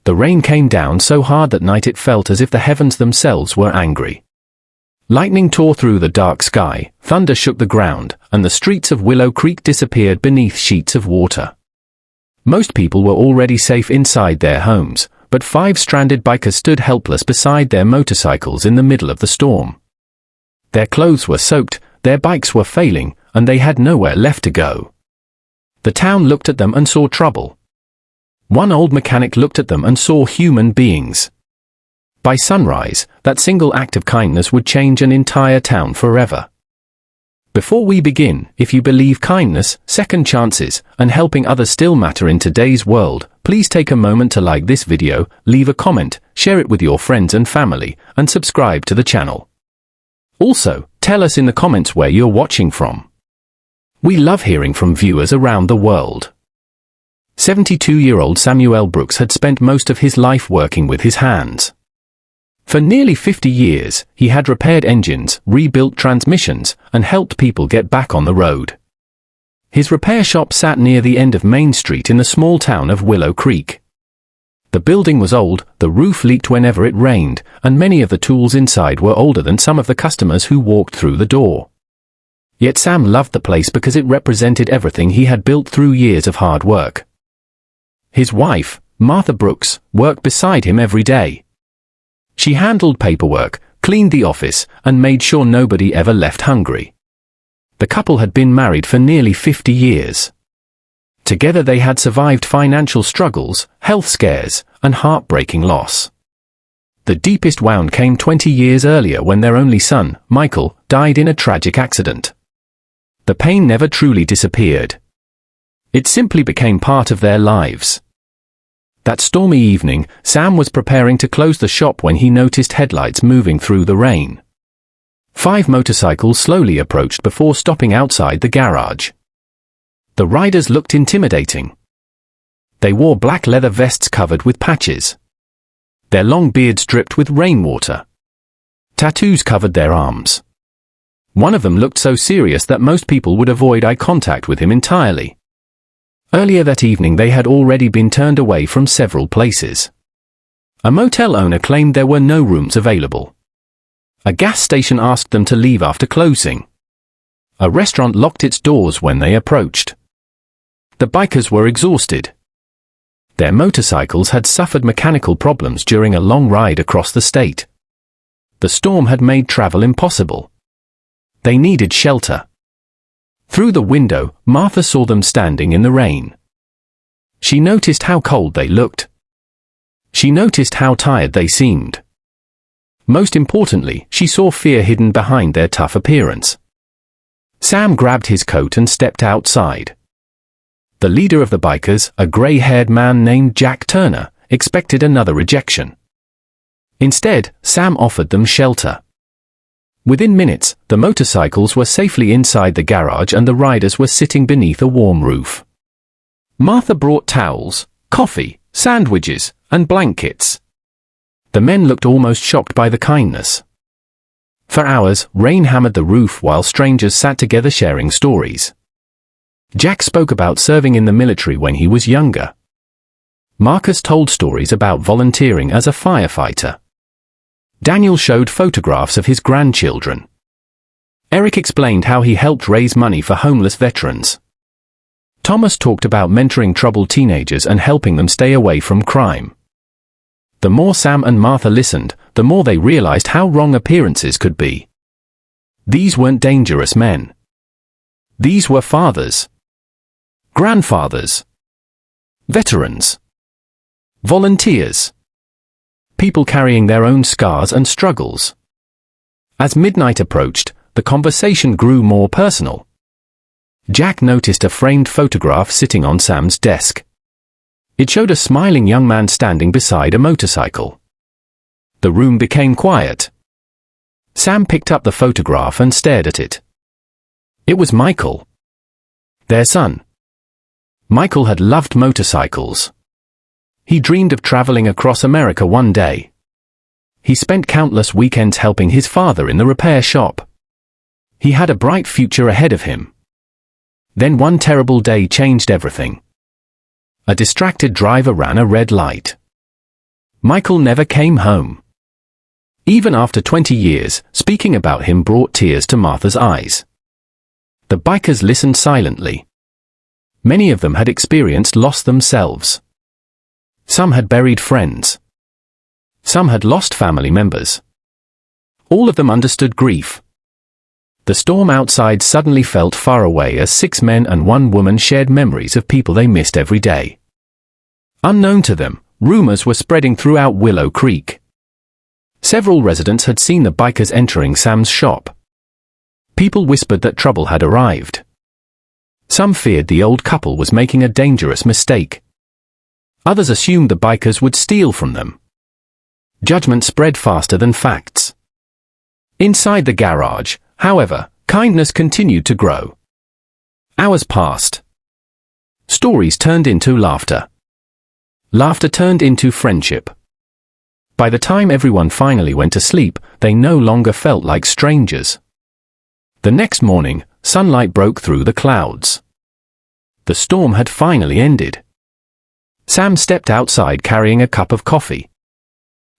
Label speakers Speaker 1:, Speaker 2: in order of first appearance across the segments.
Speaker 1: The rain came down so hard that night it felt as if the heavens themselves were angry. Lightning tore through the dark sky, thunder shook the ground, and the streets of Willow Creek disappeared beneath sheets of water. Most people were already safe inside their homes, but 5 stranded bikers stood helpless beside their motorcycles in the middle of the storm. Their clothes were soaked, their bikes were failing, and they had nowhere left to go. The town looked at them and saw trouble. One old mechanic looked at them and saw human beings. By sunrise, that single act of kindness would change an entire town forever. Before we begin, if you believe kindness, second chances, and helping others still matter in today's world, please take a moment to like this video, leave a comment, share it with your friends and family, and subscribe to the channel. Also, tell us in the comments where you're watching from. We love hearing from viewers around the world. 72-year-old Samuel Brooks had spent most of his life working with his hands. For nearly 50 years, he had repaired engines, rebuilt transmissions, and helped people get back on the road. His repair shop sat near the end of Main Street in the small town of Willow Creek. The building was old, the roof leaked whenever it rained, and many of the tools inside were older than some of the customers who walked through the door. Yet Sam loved the place because it represented everything he had built through years of hard work. His wife, Martha Brooks, worked beside him every day. She handled paperwork, cleaned the office, and made sure nobody ever left hungry. The couple had been married for nearly 50 years. Together they had survived financial struggles, health scares, and heartbreaking loss. The deepest wound came 20 years earlier when their only son, Michael, died in a tragic accident. The pain never truly disappeared. It simply became part of their lives. That stormy evening, Sam was preparing to close the shop when he noticed headlights moving through the rain. 5 motorcycles slowly approached before stopping outside the garage. The riders looked intimidating. They wore black leather vests covered with patches. Their long beards dripped with rainwater. Tattoos covered their arms. One of them looked so serious that most people would avoid eye contact with him entirely. Earlier that evening they had already been turned away from several places. A motel owner claimed there were no rooms available. A gas station asked them to leave after closing. A restaurant locked its doors when they approached. The bikers were exhausted. Their motorcycles had suffered mechanical problems during a long ride across the state. The storm had made travel impossible. They needed shelter. Through the window, Martha saw them standing in the rain. She noticed how cold they looked. She noticed how tired they seemed. Most importantly, she saw fear hidden behind their tough appearance. Sam grabbed his coat and stepped outside. The leader of the bikers, a gray-haired man named Jack Turner, expected another rejection. Instead, Sam offered them shelter. Within minutes, the motorcycles were safely inside the garage and the riders were sitting beneath a warm roof. Martha brought towels, coffee, sandwiches, and blankets. The men looked almost shocked by the kindness. For hours, rain hammered the roof while strangers sat together sharing stories. Jack spoke about serving in the military when he was younger. Marcus told stories about volunteering as a firefighter. Daniel showed photographs of his grandchildren. Eric explained how he helped raise money for homeless veterans. Thomas talked about mentoring troubled teenagers and helping them stay away from crime. The more Sam and Martha listened, the more they realized how wrong appearances could be. These weren't dangerous men. These were fathers, grandfathers, veterans, volunteers. People carrying their own scars and struggles. As midnight approached, the conversation grew more personal. Jack noticed a framed photograph sitting on Sam's desk. It showed a smiling young man standing beside a motorcycle. The room became quiet. Sam picked up the photograph and stared at it. It was Michael, their son. Michael had loved motorcycles. He dreamed of traveling across America one day. He spent countless weekends helping his father in the repair shop. He had a bright future ahead of him. Then one terrible day changed everything. A distracted driver ran a red light. Michael never came home. Even after 20 years, speaking about him brought tears to Martha's eyes. The bikers listened silently. Many of them had experienced loss themselves. Some had buried friends. Some had lost family members. All of them understood grief. The storm outside suddenly felt far away as 6 men and 1 woman shared memories of people they missed every day. Unknown to them, rumors were spreading throughout Willow Creek. Several residents had seen the bikers entering Sam's shop. People whispered that trouble had arrived. Some feared the old couple was making a dangerous mistake. Others assumed the bikers would steal from them. Judgment spread faster than facts. Inside the garage, however, kindness continued to grow. Hours passed. Stories turned into laughter. Laughter turned into friendship. By the time everyone finally went to sleep, they no longer felt like strangers. The next morning, sunlight broke through the clouds. The storm had finally ended. Sam stepped outside carrying a cup of coffee.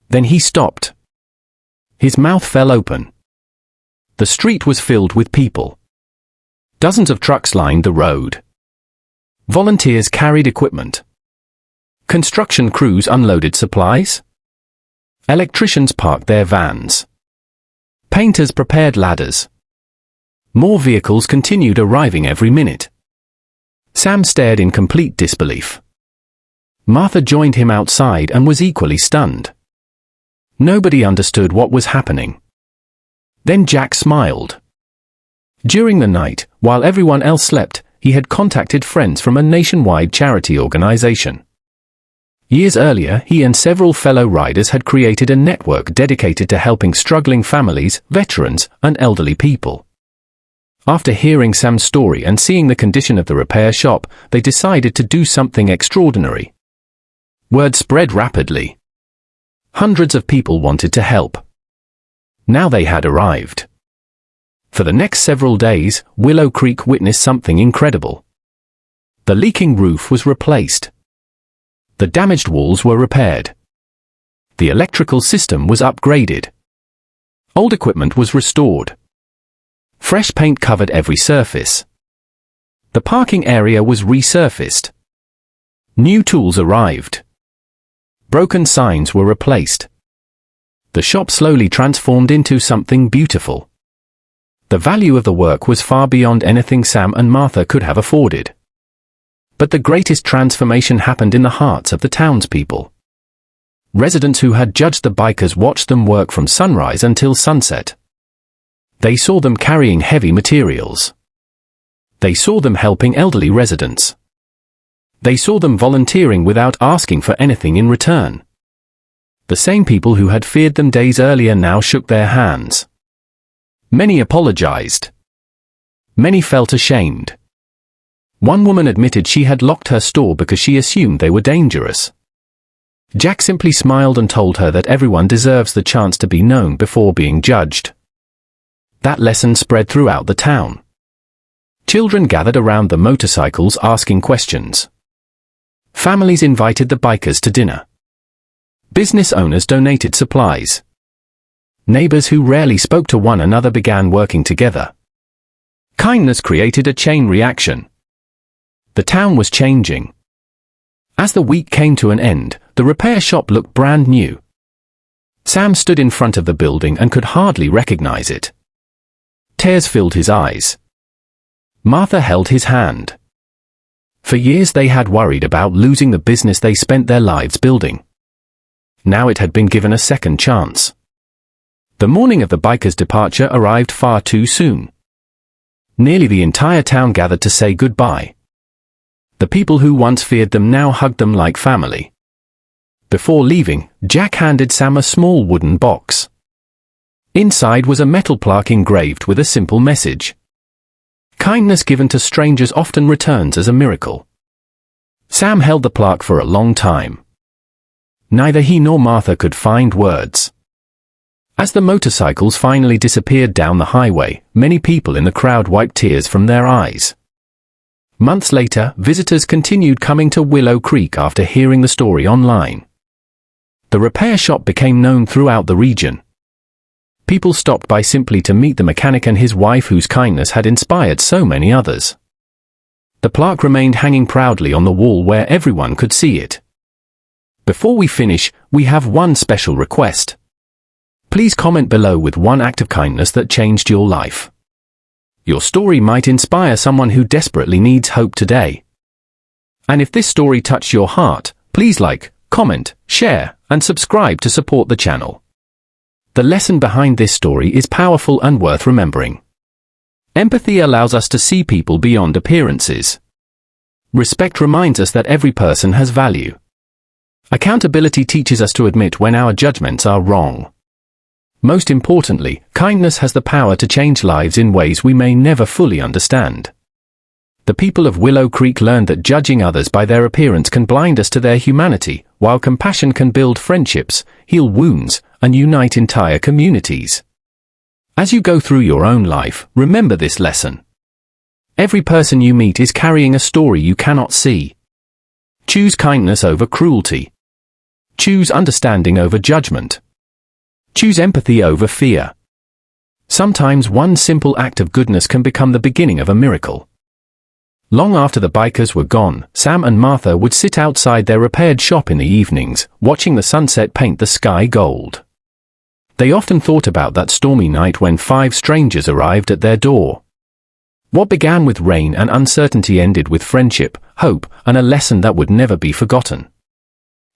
Speaker 1: Then he stopped. His mouth fell open. The street was filled with people. Dozens of trucks lined the road. Volunteers carried equipment. Construction crews unloaded supplies. Electricians parked their vans. Painters prepared ladders. More vehicles continued arriving every minute. Sam stared in complete disbelief. Martha joined him outside and was equally stunned. Nobody understood what was happening. Then Jack smiled. During the night, while everyone else slept, he had contacted friends from a nationwide charity organization. Years earlier, he and several fellow riders had created a network dedicated to helping struggling families, veterans, and elderly people. After hearing Sam's story and seeing the condition of the repair shop, they decided to do something extraordinary. Word spread rapidly. Hundreds of people wanted to help. Now they had arrived. For the next several days, Willow Creek witnessed something incredible. The leaking roof was replaced. The damaged walls were repaired. The electrical system was upgraded. Old equipment was restored. Fresh paint covered every surface. The parking area was resurfaced. New tools arrived. Broken signs were replaced. The shop slowly transformed into something beautiful. The value of the work was far beyond anything Sam and Martha could have afforded. But the greatest transformation happened in the hearts of the townspeople. Residents who had judged the bikers watched them work from sunrise until sunset. They saw them carrying heavy materials. They saw them helping elderly residents. They saw them volunteering without asking for anything in return. The same people who had feared them days earlier now shook their hands. Many apologized. Many felt ashamed. One woman admitted she had locked her store because she assumed they were dangerous. Jack simply smiled and told her that everyone deserves the chance to be known before being judged. That lesson spread throughout the town. Children gathered around the motorcycles asking questions. Families invited the bikers to dinner. Business owners donated supplies. Neighbors who rarely spoke to one another began working together. Kindness created a chain reaction. The town was changing. As the week came to an end, the repair shop looked brand new. Sam stood in front of the building and could hardly recognize it. Tears filled his eyes. Martha held his hand. For years they had worried about losing the business they spent their lives building. Now it had been given a second chance. The morning of the bikers' departure arrived far too soon. Nearly the entire town gathered to say goodbye. The people who once feared them now hugged them like family. Before leaving, Jack handed Sam a small wooden box. Inside was a metal plaque engraved with a simple message. Kindness given to strangers often returns as a miracle. Sam held the plaque for a long time. Neither he nor Martha could find words. As the motorcycles finally disappeared down the highway, many people in the crowd wiped tears from their eyes. Months later, visitors continued coming to Willow Creek after hearing the story online. The repair shop became known throughout the region. People stopped by simply to meet the mechanic and his wife, whose kindness had inspired so many others. The plaque remained hanging proudly on the wall where everyone could see it. Before we finish, we have one special request. Please comment below with one act of kindness that changed your life. Your story might inspire someone who desperately needs hope today. And if this story touched your heart, please like, comment, share, and subscribe to support the channel. The lesson behind this story is powerful and worth remembering. Empathy allows us to see people beyond appearances. Respect reminds us that every person has value. Accountability teaches us to admit when our judgments are wrong. Most importantly, kindness has the power to change lives in ways we may never fully understand. The people of Willow Creek learned that judging others by their appearance can blind us to their humanity, while compassion can build friendships, heal wounds, and unite entire communities. As you go through your own life, remember this lesson. Every person you meet is carrying a story you cannot see. Choose kindness over cruelty. Choose understanding over judgment. Choose empathy over fear. Sometimes one simple act of goodness can become the beginning of a miracle. Long after the bikers were gone, Sam and Martha would sit outside their repaired shop in the evenings, watching the sunset paint the sky gold. They often thought about that stormy night when 5 strangers arrived at their door. What began with rain and uncertainty ended with friendship, hope, and a lesson that would never be forgotten.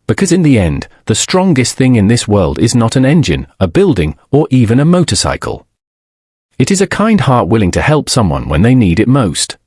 Speaker 1: Because in the end, the strongest thing in this world is not an engine, a building, or even a motorcycle. It is a kind heart willing to help someone when they need it most.